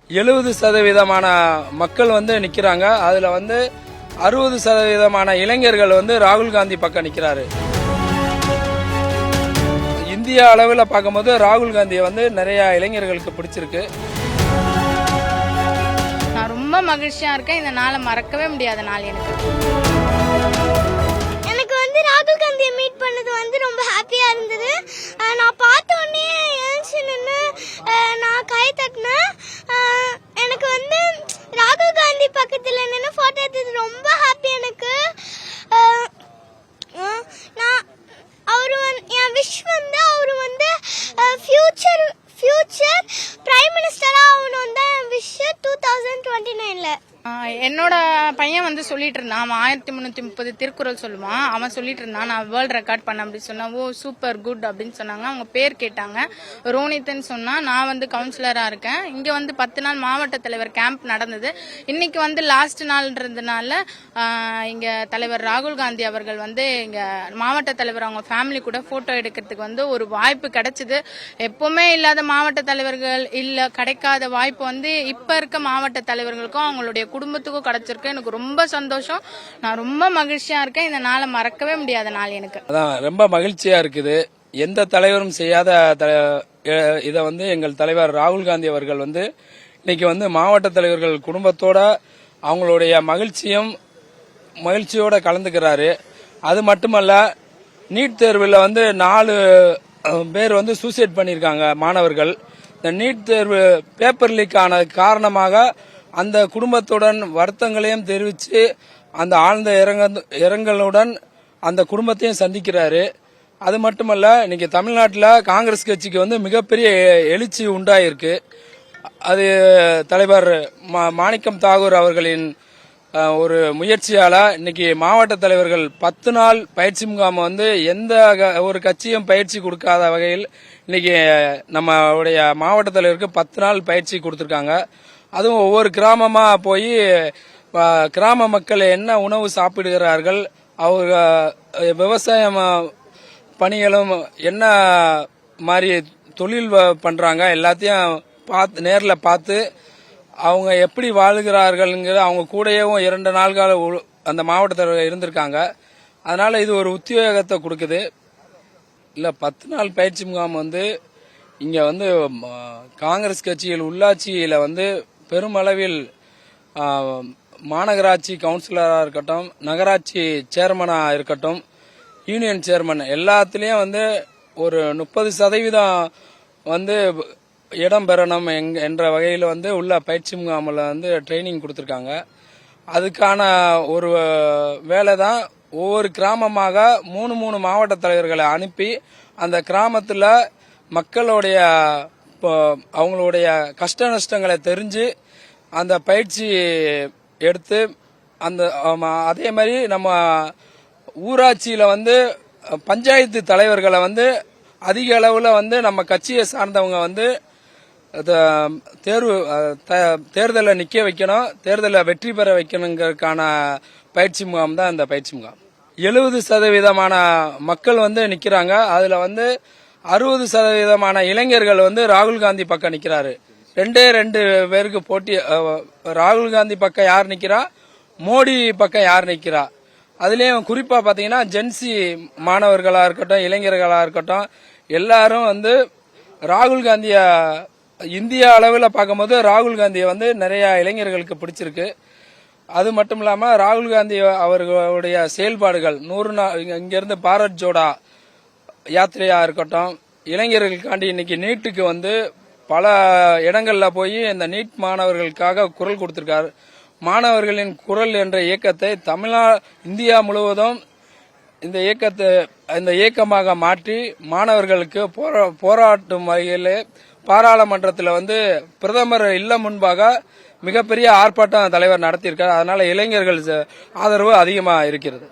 70% மக்கள் வந்து நிக்கிறாங்க. அதுல வந்து 60% இளைஞர்கள் வந்து ராகுல் காந்தி பக்கம் நிக்கிறாரு. இந்திய அளவில் பார்க்கும்போது ராகுல் காந்தியை வந்து நிறைய இளைஞர்களுக்கு பிடிச்சிருக்கு. நான் ரொம்ப மகிழ்ச்சியா இருக்கேன். இந்த நாளை மறக்கவே முடியாத நாள் எனக்கு வந்து ராகுல் காந்தியை மீட் பண்ணது வந்து ரொம்ப ஹாப்பியா இருந்தது. நான் பார்த்த உடனே எழுந்து நின்று நான் கை தட்டினேன். எனக்கு வந்து ராகுல் காந்தி பக்கத்துல நின்று போட்டோ எடுத்தது ரொம்ப ஹாப்பி. எனக்கு நான் அவரு என் விஷ் வந்து அவரு வந்து ஃபியூச்சர் பிரைம் மினிஸ்டரா ஆகணும் தான் என் விஷ் 2029ல. என்னோட பையன் வந்து சொல்லிட்டு இருந்தான், அவன் 1330 திருக்குறள் சொல்லுவான். அவன் சொல்லிட்டு இருந்தான் நான் வேர்ல்ட் ரெக்கார்ட் பண்ண அப்படின்னு சொன்னா, ஓ சூப்பர் குட் அப்படின்னு சொன்னாங்க. அவங்க பேர் கேட்டாங்க, ரோனித்னு சொன்னா. நான் வந்து கவுன்சிலரா இருக்கேன். இங்க வந்து 10 நாள் மாவட்ட தலைவர் கேம்ப் நடந்தது. இன்னைக்கு வந்து லாஸ்ட் நாள்ன்றதுனால இங்க தலைவர் ராகுல் காந்தி அவர்கள் வந்து இங்க மாவட்ட தலைவர் அவங்க ஃபேமிலி கூட போட்டோ எடுக்கிறதுக்கு வந்து ஒரு வாய்ப்பு கிடைச்சது. எப்பவுமே இல்லாத மாவட்ட தலைவர்கள் இல்ல கிடைக்காத வாய்ப்பு வந்து இப்ப இருக்க மாவட்ட தலைவர்களுக்கும் அவங்களுடைய குடும்பத்துக்கும் கிடைச்சிருக்கு. எனக்கு ரொம்ப சந்தோஷம். நான் ரொம்ப மகிழ்ச்சியா இருக்கேன். இந்த நாளை மறக்கவே முடியாத நாள் எனக்கு. அதான் ரொம்ப மகிழ்ச்சியா இருக்குது. எந்த தலைவரும் செய்யாத இதை வந்து எங்கள் தலைவர் ராகுல் காந்தி அவர்கள் வந்து இன்னைக்கு வந்து மாவட்ட தலைவர்கள் குடும்பத்தோட அவங்களுடைய மகிழ்ச்சியோட கலந்துக்கிறாரு. அது மட்டுமல்ல, நீட் தேர்வில் வந்து 4 பேர் வந்து சூசைட் பண்ணியிருக்காங்க மாணவர்கள். இந்த நீட் தேர்வு பேப்பர் லீக் ஆன காரணமாக அந்த குடும்பத்துடன் வருத்தங்களையும் தெரிவித்து அந்த ஆழ்ந்த இரங்கலுடன் அந்த குடும்பத்தையும் சந்திக்கிறாரு. அது மட்டுமல்ல, இன்னைக்கு தமிழ்நாட்டில் காங்கிரஸ் கட்சிக்கு வந்து மிகப்பெரிய எழுச்சி உண்டாயிருக்கு. அது தலைவர் மாணிக்கம் தாகூர் அவர்களின் ஒரு முயற்சியால இன்னைக்கு மாவட்ட தலைவர்கள் 10 நாள் பயிற்சி முகாம் வந்து எந்த ஒரு கட்சியும் பயிற்சி கொடுக்காத வகையில் இன்னைக்கு நம்மளுடைய மாவட்ட தலைவருக்கு 10 நாள் பயிற்சி கொடுத்திருக்காங்க. அதுவும் ஒவ்வொரு கிராமமா போய் கிராம மக்கள் என்ன உணவு சாப்பிடுகிறார்கள், அவங்க விவசாயம் பணிகளும் என்ன மாதிரி தொழில் பண்றாங்க எல்லாத்தையும் நேரில் பார்த்து அவங்க எப்படி வாழுகிறார்கள்ங்கிற அவங்க கூடயேவும் 2 நாள்கள் அந்த மாவட்டத்தில் இருந்திருக்காங்க. அதனால இது ஒரு உத்வேகத்தை கொடுக்குது. இல்ல 10 நாள் பயிற்சி முகாம் வந்து இங்க வந்து காங்கிரஸ் கட்சியில் உள்ளாட்சியில வந்து பெருமளவில் மாநகராட்சி கவுன்சிலரா இருக்கட்டும், நகராட்சி சேர்மனா இருக்கட்டும், யூனியன் சேர்மன் எல்லாத்திலயும் வந்து ஒரு 30% வந்து இடம் பெறணும் என்ற வகையில் வந்து உள்ள பயிற்சி முகாமில் வந்து ட்ரைனிங் கொடுத்துருக்காங்க. அதுக்கான ஒரு வேலை தான் ஒவ்வொரு கிராமமாக 3 மாவட்ட தலைவர்களை அனுப்பி அந்த கிராமத்தில் மக்களுடைய அவங்களுடைய கஷ்ட நஷ்டங்களை தெரிஞ்சு அந்த பயிற்சி எடுத்து அதே மாதிரி நம்ம ஊராட்சியில வந்து பஞ்சாயத்து தலைவர்களை வந்து அதிக அளவுல வந்து நம்ம கட்சியை சார்ந்தவங்க வந்து தேர்தலில் நிக்க வைக்கணும், தேர்தலில் வெற்றி பெற வைக்கணுங்கிறதுக்கான பயிற்சி முகாம் தான் இந்த பயிற்சி முகாம். 70% மக்கள் வந்து நிக்கிறாங்க. அதுல வந்து 60% இளைஞர்கள் வந்து ராகுல் காந்தி பக்கம் நிக்கிறாரு. 2 பேருக்கு போட்டி. ராகுல் காந்தி பக்கம் யார் நிக்கிறா, மோடி பக்கம் யார் நிக்கிறா. அதுலயும் குறிப்பா பாத்தீங்கன்னா ஜென்சி மாணவர்களா இருக்கட்டும், இளைஞர்களா இருக்கட்டும், எல்லாரும் வந்து ராகுல் காந்திய இந்திய அளவில் பார்க்கும்போது ராகுல் காந்தியை வந்து நிறைய இளைஞர்களுக்கு பிடிச்சிருக்கு. அது மட்டும் இல்லாம ராகுல் காந்தி அவர்களுடைய செயல்பாடுகள் 100 நாள் இங்கிருந்து பாரத் ஜோடா யாத்திரையா இருக்கட்டும், இளைஞர்களுக்காண்டி இன்னைக்கு நீட்டுக்கு வந்து பல இடங்கள்ல போய் இந்த நீட் மாணவர்களுக்காக குரல் கொடுத்திருக்காரு. மாணவர்களின் குரல் என்ற இயக்கத்தை இந்தியா முழுவதும் இந்த இயக்கமாக மாற்றி மாணவர்களுக்கு போராட்டும் வகையில் பாராளுமன்றத்தில் வந்து பிரதமர் இல்லம் முன்பாக மிகப்பெரிய ஆர்ப்பாட்டம் தலைவர் நடத்தியிருக்கார். அதனால இளைஞர்கள் ஆதரவு அதிகமாக இருக்கிறது.